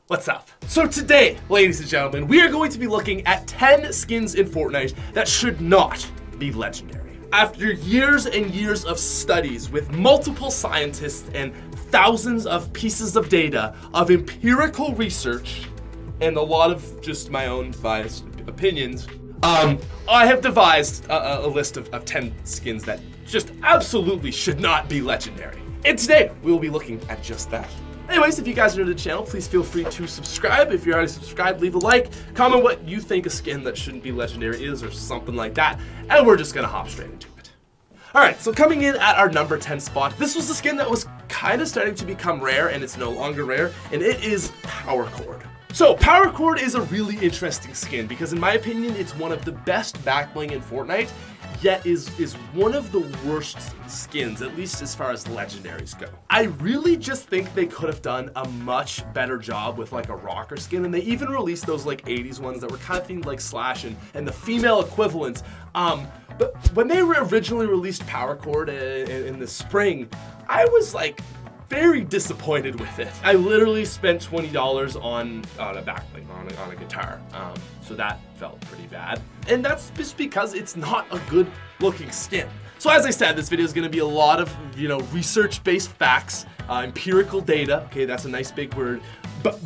What's up? So today, ladies and gentlemen, we are going to be looking at 10 skins in Fortnite that should not be legendary. After years and years of studies with multiple scientists and thousands of pieces of data, of empirical research, and a lot of just my own biased opinions, I have devised a list of 10 skins that just absolutely should not be legendary. And today, we will be looking at just that. Anyways, if you guys are new to the channel, please feel free to subscribe. If you're already subscribed, leave a like, comment what you think a skin that shouldn't be legendary is or something like that, and we're just gonna hop straight into it. Alright, so coming in at our number 10 spot, this was a skin that was kind of starting to become rare, and it's no longer rare, and it is Chord. So, Chord is a really interesting skin because in my opinion, it's one of the best backbling in Fortnite, yet is one of the worst skins, at least as far as legendaries go. I really just think they could have done a much better job with like a rocker skin, and they even released those like 80s ones that were kind of themed like Slash and the female equivalents. But when they originally released Chord in the spring, I was like very disappointed with it. I literally spent $20 on a backbling, on a guitar. So that felt pretty bad. And that's just because it's not a good looking skin. So as I said, this video is gonna be a lot of, research-based facts, empirical data. Okay, that's a nice big word, but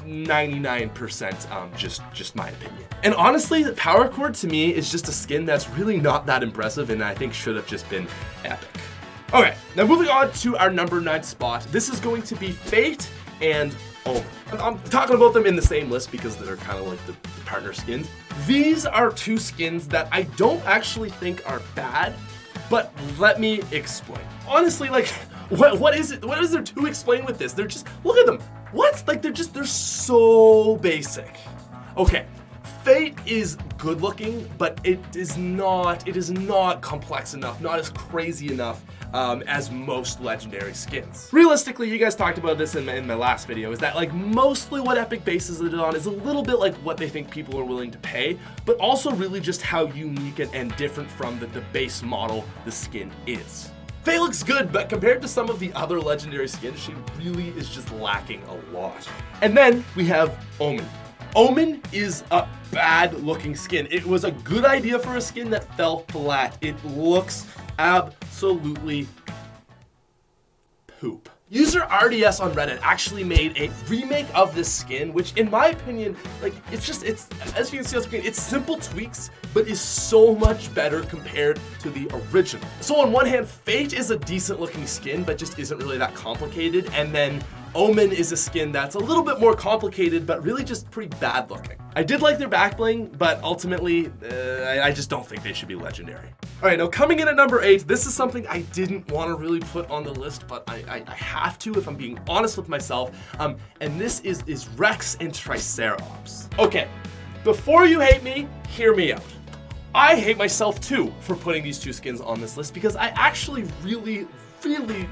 99% just my opinion. And honestly, Chord to me is just a skin that's really not that impressive and I think should have just been epic. Okay, now moving on to our number 9 spot. This is going to be Fate and Omen. I'm talking about them in the same list because they're kind of like the partner skins. These are two skins that I don't actually think are bad, but let me explain. Honestly, like, what is it? What is there to explain with this? They're just, look at them. What? Like, they're so basic. Okay. Fate is good looking, but it is not complex enough, not as crazy enough as most legendary skins. Realistically, you guys talked about this in my last video, is that like mostly what Epic bases it on is a little bit like what they think people are willing to pay, but also really just how unique and different from the base model the skin is. Fate looks good, but compared to some of the other legendary skins, she really is just lacking a lot. And then we have Omen. Omen is a bad looking skin. It was a good idea for a skin that fell flat. It looks absolutely poop. User RDS on Reddit actually made a remake of this skin, which in my opinion, like it's as you can see on screen, it's simple tweaks, but is so much better compared to the original. So on one hand, Fate is a decent looking skin, but just isn't really that complicated. And then Omen is a skin that's a little bit more complicated, but really just pretty bad looking. I did like their backbling, but ultimately, I just don't think they should be legendary. All right, now coming in at number 8, this is something I didn't want to really put on the list, but I have to if I'm being honest with myself. And this is Rex and Triceratops. Okay, before you hate me, hear me out. I hate myself too for putting these two skins on this list because I actually really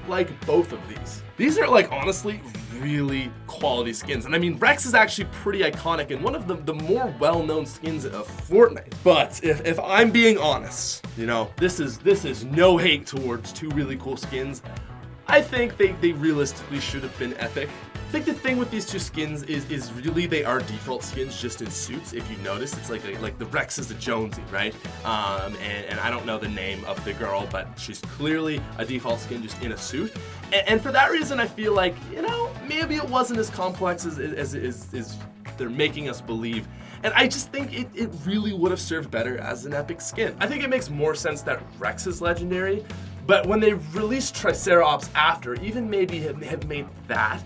like both of these. These are like honestly really quality skins, and I mean Rex is actually pretty iconic and one of the more well-known skins of Fortnite. But if I'm being honest, this is no hate towards two really cool skins. I think they realistically should have been epic. I think the thing with these two skins is really they are default skins just in suits. If you notice, it's like the Rex is the Jonesy, right? And I don't know the name of the girl, but she's clearly a default skin just in a suit. And for that reason, I feel like, maybe it wasn't as complex as they're making us believe. And I just think it really would have served better as an epic skin. I think it makes more sense that Rex is legendary, but when they released Triceratops after, even maybe have made that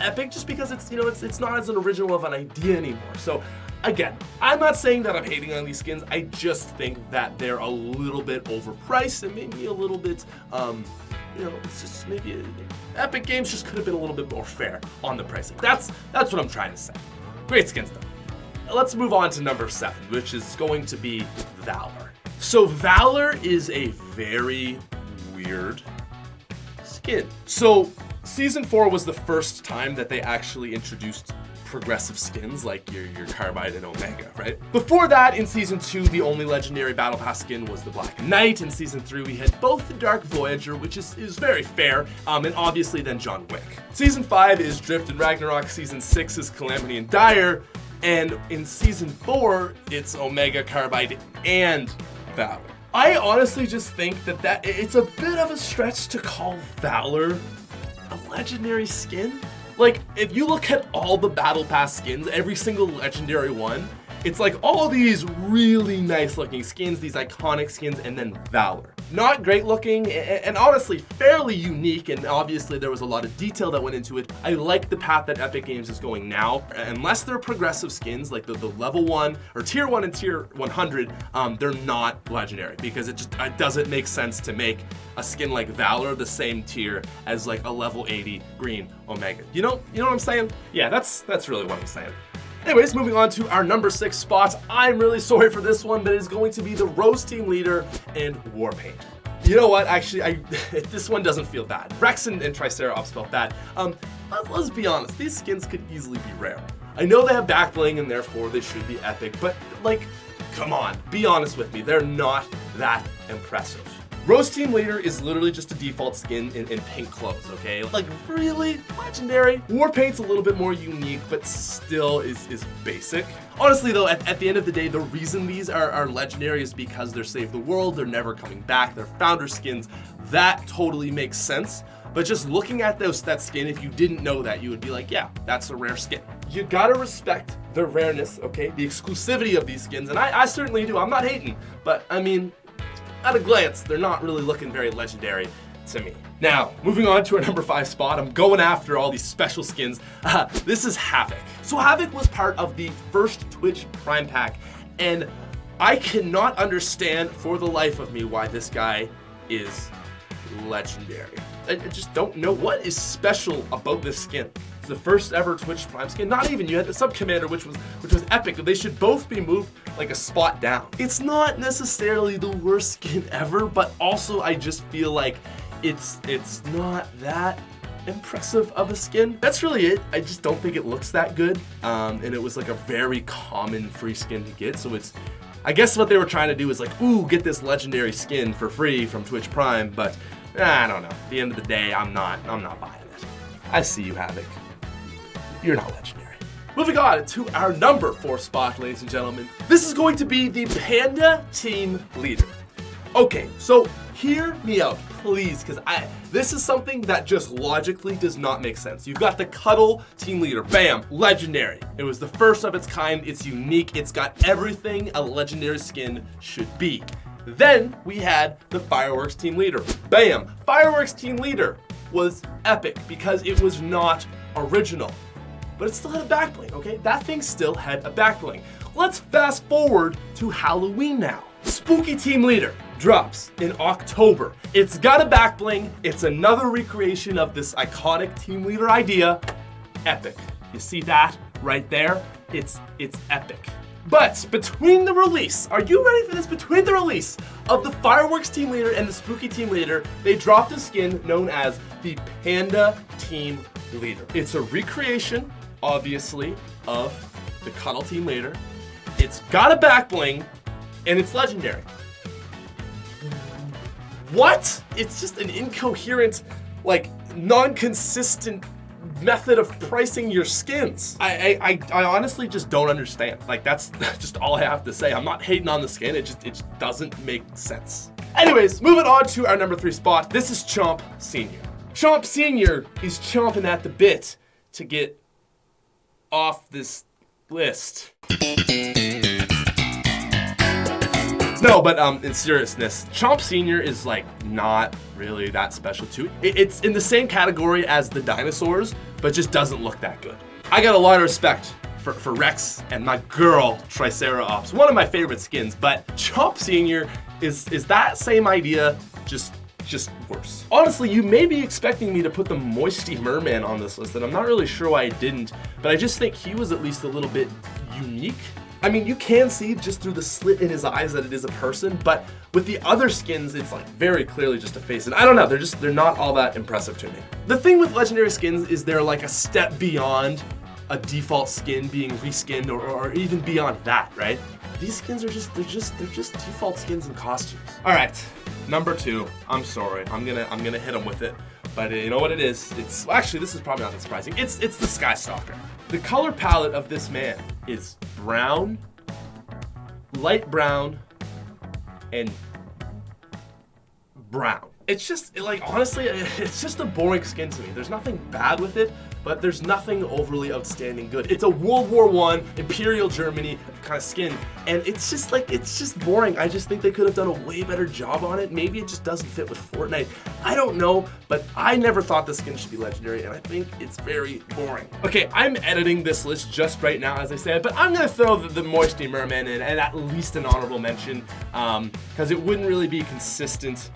epic, just because it's not as an original of an idea anymore. So again, I'm not saying that I'm hating on these skins. I just think that they're a little bit overpriced and maybe a little bit, it's just maybe Epic Games just could have been a little bit more fair on the pricing. That's what I'm trying to say. Great skins though. Let's move on to number 7, which is going to be Valor. So Valor is a very weird skin. So Season 4 was the first time that they actually introduced progressive skins like your Carbide and Omega, right? Before that, in Season 2, the only legendary Battle Pass skin was the Black Knight. In Season 3, we had both the Dark Voyager, which is very fair, and obviously then John Wick. Season 5 is Drift and Ragnarok, Season 6 is Calamity and Dire, and in Season 4, it's Omega, Carbide, and Valor. I honestly just think that it's a bit of a stretch to call Valor a legendary skin. Like, if you look at all the Battle Pass skins, every single legendary one, it's like all these really nice looking skins, these iconic skins, and then Valor. Not great looking, and honestly fairly unique, and obviously there was a lot of detail that went into it. I like the path that Epic Games is going now. Unless they're progressive skins, like the level 1, or tier 1 and tier 100, they're not legendary, because it doesn't make sense to make a skin like Valor the same tier as like a level 80 green Omega. You know what I'm saying? Yeah, that's really what I'm saying. Anyways, moving on to our number 6 spot. I'm really sorry for this one, but it's going to be the Rose Team Leader and Warpaint. You know what? Actually, this one doesn't feel bad. Rex and Triceratops felt bad. Let's be honest. These skins could easily be rare. I know they have backbling and therefore they should be epic, but like, come on, be honest with me. They're not that impressive. Rose Team Leader is literally just a default skin in pink clothes, okay? Like, really? Legendary? Warpaint's a little bit more unique, but still is basic. Honestly though, at the end of the day, the reason these are legendary is because they're Save the World, they're never coming back, they're founder skins. That totally makes sense. But just looking at that skin, if you didn't know that, you would be like, yeah, that's a rare skin. You gotta respect the rareness, okay? The exclusivity of these skins, and I certainly do. I'm not hating, but I mean, at a glance, they're not really looking very legendary to me. Now, moving on to our number 5 spot, I'm going after all these special skins. This is Havoc. So Havoc was part of the first Twitch Prime Pack, and I cannot understand for the life of me why this guy is legendary. I just don't know what is special about this skin. It's the first ever Twitch Prime skin. Not even, you had the Sub Commander, which was epic. They should both be moved like a spot down. It's not necessarily the worst skin ever, but also I just feel like it's not that impressive of a skin. That's really it. I just don't think it looks that good. And it was like a very common free skin to get. So I guess what they were trying to do is like, ooh, get this legendary skin for free from Twitch Prime, but I don't know. At the end of the day, I'm not buying it. I see you, Havoc. You're not legendary. Moving on to our number 4 spot, ladies and gentlemen. This is going to be the Panda Team Leader. Okay, so hear me out, please, because this is something that just logically does not make sense. You've got the Cuddle Team Leader, bam, legendary. It was the first of its kind, it's unique, it's got everything a legendary skin should be. Then we had the Fireworks Team Leader, bam, Fireworks Team Leader was epic because it was not original. But it still had a backbling, okay? That thing still had a backbling. Let's fast forward to Halloween now. Spooky Team Leader drops in October. It's got a backbling. It's another recreation of this iconic Team Leader idea. Epic. You see that right there? It's epic. But between the release, are you ready for this? Between the release of the Fireworks Team Leader and the Spooky Team Leader, they dropped a skin known as the Panda Team Leader. It's a recreation, obviously, of the Cuddle Team Leader. It's got a backbling, and it's legendary. What? It's just an incoherent, like, non-consistent method of pricing your skins. I honestly just don't understand. Like, that's just all I have to say. I'm not hating on the skin, it just doesn't make sense. Anyways, moving on to our number 3 spot. This is Chomp Senior. Chomp Senior is chomping at the bit to get off this list. No, but in seriousness, Chomp Senior is like not really that special too. It's in the same category as the dinosaurs, but just doesn't look that good. I got a lot of respect for Rex and my girl Triceratops, one of my favorite skins, but Chomp Senior is that same idea, just worse. Honestly, you may be expecting me to put the Moisty Merman on this list, and I'm not really sure why I didn't, but I just think he was at least a little bit unique. I mean, you can see just through the slit in his eyes that it is a person, but with the other skins, it's like very clearly just a face. And I don't know, they're not all that impressive to me. The thing with legendary skins is they're like a step beyond a default skin being reskinned or even beyond that, right? These skins are just default skins and costumes. All right, number 2. I'm sorry, I'm gonna hit them with it, but you know what it is? It's actually, this is probably not that surprising. It's the Stalker. The color palette of this man is brown, light brown, and brown. It's just, like, honestly, it's just a boring skin to me. There's nothing bad with it, but there's nothing overly outstanding good. It's a World War I, Imperial Germany kind of skin, and it's just like, it's just boring. I just think they could have done a way better job on it. Maybe it just doesn't fit with Fortnite. I don't know, but I never thought the skin should be legendary, and I think it's very boring. Okay, I'm editing this list just right now, as I said, but I'm gonna throw the Moisty Merman in, and at least an honorable mention, because it wouldn't really be consistent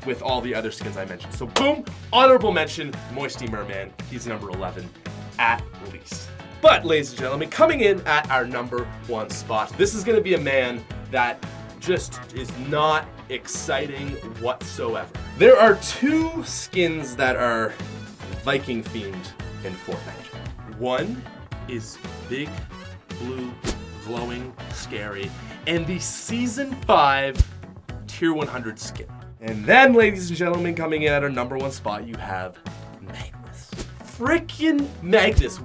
with all the other skins I mentioned. So boom, honorable mention, Moisty Merman. He's number 11 at least. But ladies and gentlemen, coming in at our number 1 spot, this is gonna be a man that just is not exciting whatsoever. There are 2 skins that are Viking themed in Fortnite. One is big, blue, glowing, scary, and the Season 5 Tier 100 skin. And then, ladies and gentlemen, coming in at our number 1 spot, you have Magnus. Freaking Magnus.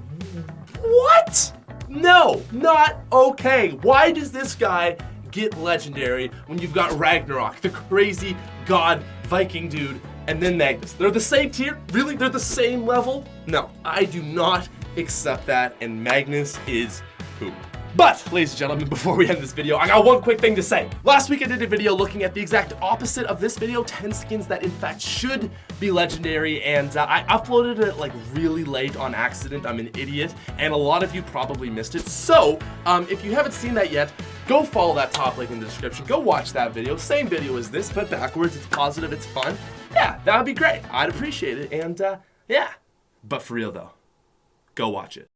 What? No, not okay. Why does this guy get legendary when you've got Ragnarok, the crazy god Viking dude, and then Magnus? They're the same tier? Really? They're the same level? No, I do not accept that, and Magnus is poop. But, ladies and gentlemen, before we end this video, I got one quick thing to say. Last week I did a video looking at the exact opposite of this video, 10 skins that in fact should be legendary, and I uploaded it like really late on accident. I'm an idiot, and a lot of you probably missed it. So, if you haven't seen that yet, go follow that top link in the description. Go watch that video. Same video as this, but backwards. It's positive, it's fun. Yeah, that would be great. I'd appreciate it, and yeah. But for real though, go watch it.